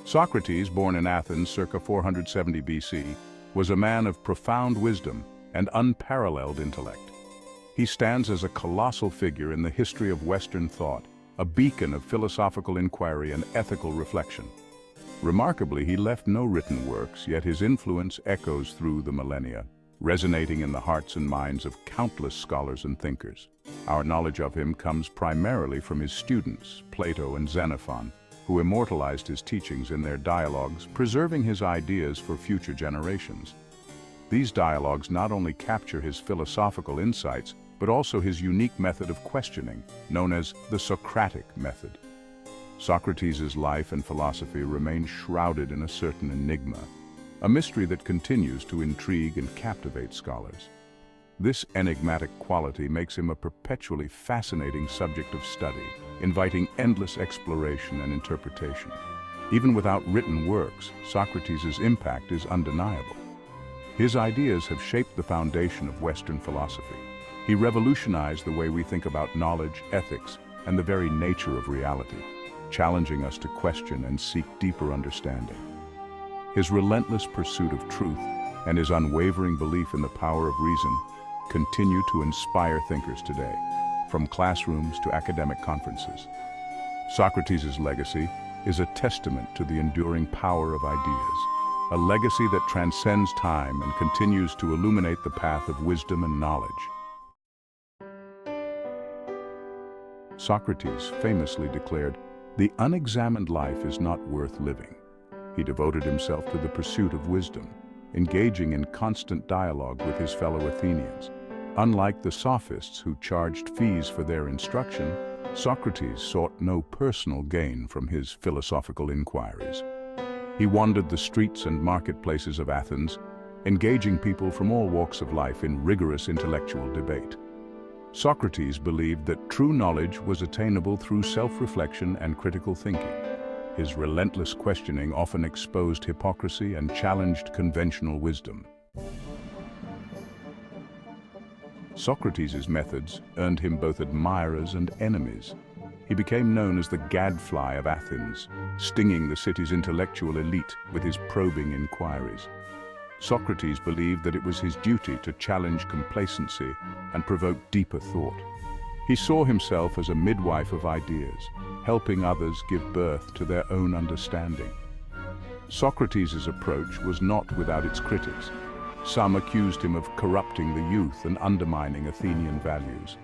Socrates, born in Athens circa 470 BC, was a man of profound wisdom and unparalleled intellect. He stands as a colossal figure in the history of Western thought, a beacon of philosophical inquiry and ethical reflection. Remarkably, he left no written works, yet his influence echoes through the millennia, resonating in the hearts and minds of countless scholars and thinkers. Our knowledge of him comes primarily from his students, Plato and Xenophon, who immortalized his teachings in their dialogues, preserving his ideas for future generations. These dialogues not only capture his philosophical insights, but also his unique method of questioning, known as the Socratic method. Socrates' life and philosophy remain shrouded in a certain enigma, a mystery that continues to intrigue and captivate scholars. This enigmatic quality makes him a perpetually fascinating subject of study, inviting endless exploration and interpretation. Even without written works, Socrates' impact is undeniable. His ideas have shaped the foundation of Western philosophy. He revolutionized the way we think about knowledge, ethics, and the very nature of reality, challenging us to question and seek deeper understanding. His relentless pursuit of truth and his unwavering belief in the power of reason continue to inspire thinkers today, from classrooms to academic conferences. Socrates' legacy is a testament to the enduring power of ideas, a legacy that transcends time and continues to illuminate the path of wisdom and knowledge. Socrates famously declared, "The unexamined life is not worth living." He devoted himself to the pursuit of wisdom, engaging in constant dialogue with his fellow Athenians. Unlike the sophists who charged fees for their instruction, Socrates sought no personal gain from his philosophical inquiries. He wandered the streets and marketplaces of Athens, engaging people from all walks of life in rigorous intellectual debate. Socrates believed that true knowledge was attainable through self-reflection and critical thinking. His relentless questioning often exposed hypocrisy and challenged conventional wisdom. Socrates' methods earned him both admirers and enemies. He became known as the Gadfly of Athens, stinging the city's intellectual elite with his probing inquiries. Socrates believed that it was his duty to challenge complacency and provoke deeper thought. He saw himself as a midwife of ideas, helping others give birth to their own understanding. Socrates' approach was not without its critics. Some accused him of corrupting the youth and undermining Athenian values.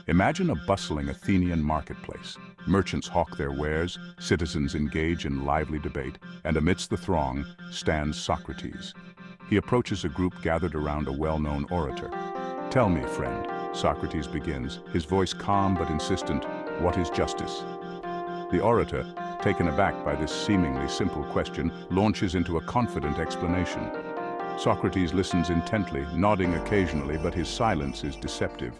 Imagine a bustling Athenian marketplace. Merchants hawk their wares, citizens engage in lively debate, and amidst the throng stands Socrates. He approaches a group gathered around a well-known orator. "Tell me, friend," Socrates begins, his voice calm but insistent, "what is justice?" The orator, taken aback by this seemingly simple question, launches into a confident explanation. Socrates listens intently, nodding occasionally, but his silence is deceptive.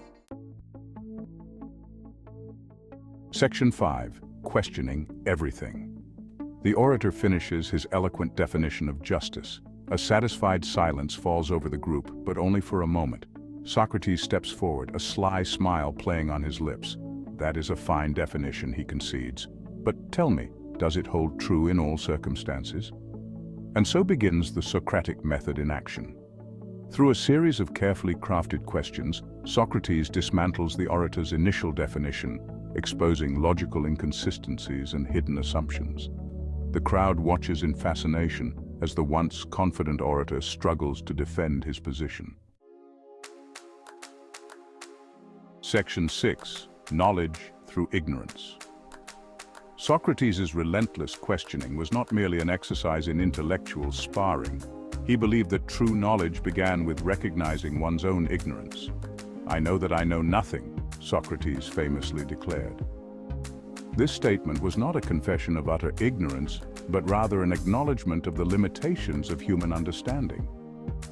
Section 5. Questioning everything. The orator finishes his eloquent definition of justice. A satisfied silence falls over the group, but only for a moment. Socrates steps forward, a sly smile playing on his lips. "That is a fine definition," he concedes. "But tell me, does it hold true in all circumstances?" And so begins the Socratic method in action. Through a series of carefully crafted questions, Socrates dismantles the orator's initial definition, exposing logical inconsistencies and hidden assumptions. The crowd watches in fascination as the once confident orator struggles to defend his position. Section 6. Knowledge through ignorance. Socrates' relentless questioning was not merely an exercise in intellectual sparring. He believed that true knowledge began with recognizing one's own ignorance. "I know that I know nothing," Socrates famously declared. This statement was not a confession of utter ignorance, but rather an acknowledgement of the limitations of human understanding.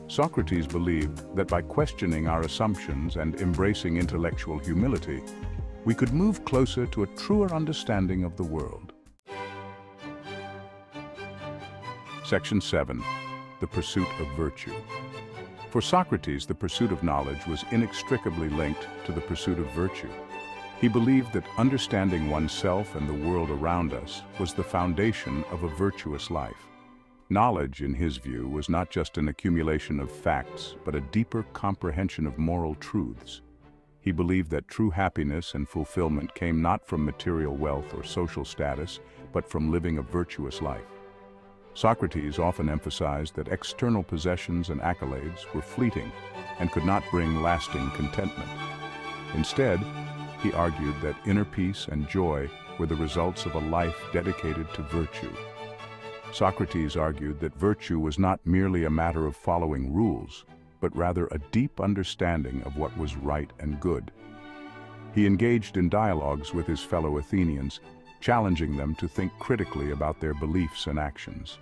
Socrates believed that by questioning our assumptions and embracing intellectual humility, we could move closer to a truer understanding of the world. Section 7. The pursuit of virtue. For Socrates, the pursuit of knowledge was inextricably linked to the pursuit of virtue. He believed that understanding oneself and the world around us was the foundation of a virtuous life. Knowledge, in his view, was not just an accumulation of facts, but a deeper comprehension of moral truths. He believed that true happiness and fulfillment came not from material wealth or social status, but from living a virtuous life. Socrates often emphasized that external possessions and accolades were fleeting and could not bring lasting contentment. Instead, he argued that inner peace and joy were the results of a life dedicated to virtue. Socrates argued that virtue was not merely a matter of following rules, but rather a deep understanding of what was right and good. He engaged in dialogues with his fellow Athenians, challenging them to think critically about their beliefs and actions.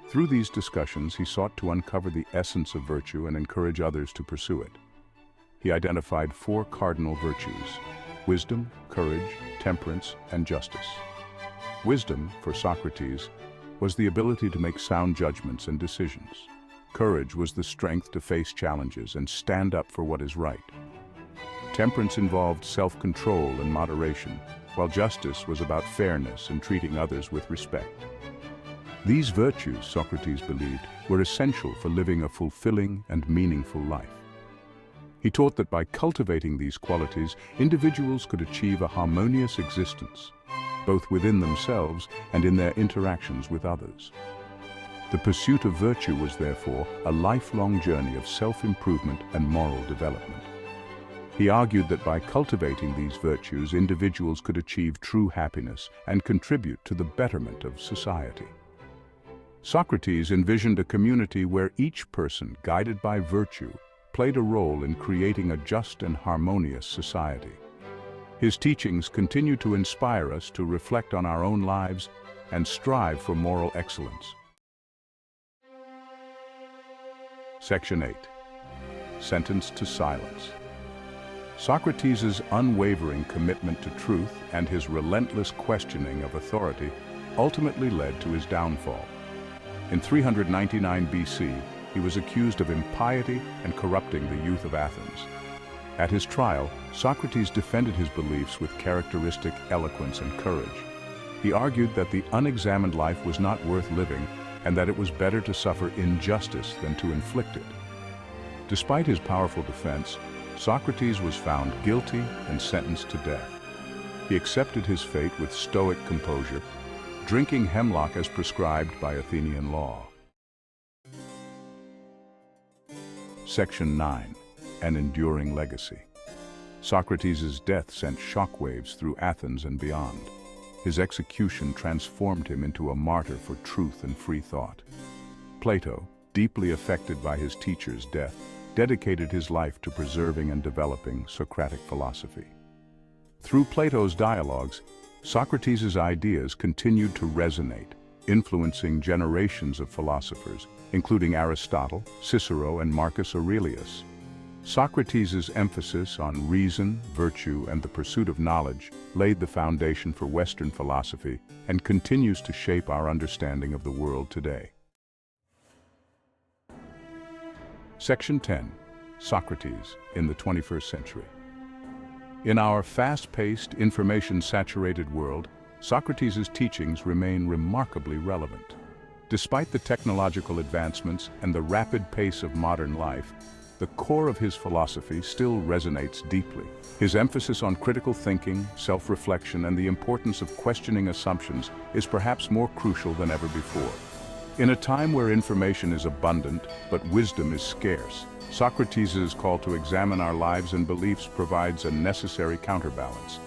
Through these discussions, he sought to uncover the essence of virtue and encourage others to pursue it. He identified 4 cardinal virtues: wisdom, courage, temperance, and justice. Wisdom, for Socrates, was the ability to make sound judgments and decisions. Courage was the strength to face challenges and stand up for what is right. Temperance involved self-control and moderation, while justice was about fairness and treating others with respect. These virtues, Socrates believed, were essential for living a fulfilling and meaningful life. He taught that by cultivating these qualities, individuals could achieve a harmonious existence, both within themselves and in their interactions with others. The pursuit of virtue was therefore a lifelong journey of self-improvement and moral development. He argued that by cultivating these virtues, individuals could achieve true happiness and contribute to the betterment of society. Socrates envisioned a community where each person, guided by virtue, played a role in creating a just and harmonious society. His teachings continue to inspire us to reflect on our own lives and strive for moral excellence. Section 8. Sentenced to silence. Socrates' unwavering commitment to truth and his relentless questioning of authority ultimately led to his downfall. In 399 BC, he was accused of impiety and corrupting the youth of Athens. At his trial, Socrates defended his beliefs with characteristic eloquence and courage. He argued that the unexamined life was not worth living and that it was better to suffer injustice than to inflict it. Despite his powerful defense, Socrates was found guilty and sentenced to death. He accepted his fate with stoic composure, drinking hemlock as prescribed by Athenian law. Section 9. An enduring legacy. Socrates' death sent shockwaves through Athens and beyond. His execution transformed him into a martyr for truth and free thought. Plato, deeply affected by his teacher's death, dedicated his life to preserving and developing Socratic philosophy. Through Plato's dialogues, Socrates' ideas continued to resonate, influencing generations of philosophers, including Aristotle, Cicero, and Marcus Aurelius. Socrates' emphasis on reason, virtue, and the pursuit of knowledge laid the foundation for Western philosophy and continues to shape our understanding of the world today. Section 10. Socrates in the 21st century. In our fast-paced, information-saturated world, Socrates' teachings remain remarkably relevant. Despite the technological advancements and the rapid pace of modern life, the core of his philosophy still resonates deeply. His emphasis on critical thinking, self-reflection, and the importance of questioning assumptions is perhaps more crucial than ever before. In a time where information is abundant, but wisdom is scarce, Socrates' call to examine our lives and beliefs provides a necessary counterbalance.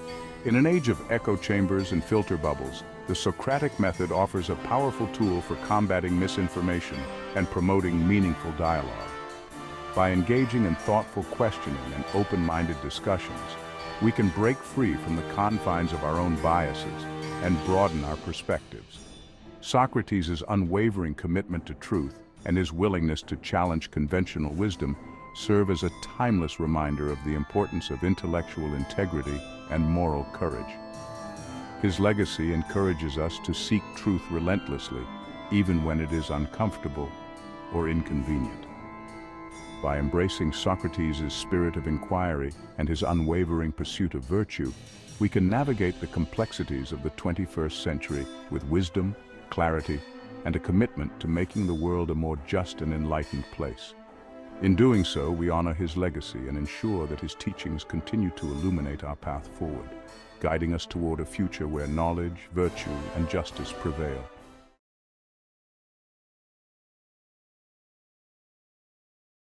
In an age of echo chambers and filter bubbles, the Socratic method offers a powerful tool for combating misinformation and promoting meaningful dialogue. By engaging in thoughtful questioning and open-minded discussions, we can break free from the confines of our own biases and broaden our perspectives. Socrates' unwavering commitment to truth and his willingness to challenge conventional wisdom serve as a timeless reminder of the importance of intellectual integrity and moral courage. His legacy encourages us to seek truth relentlessly, even when it is uncomfortable or inconvenient. By embracing Socrates' spirit of inquiry and his unwavering pursuit of virtue, we can navigate the complexities of the 21st century with wisdom, clarity, and a commitment to making the world a more just and enlightened place. In doing so, we honor his legacy and ensure that his teachings continue to illuminate our path forward, guiding us toward a future where knowledge, virtue, and justice prevail.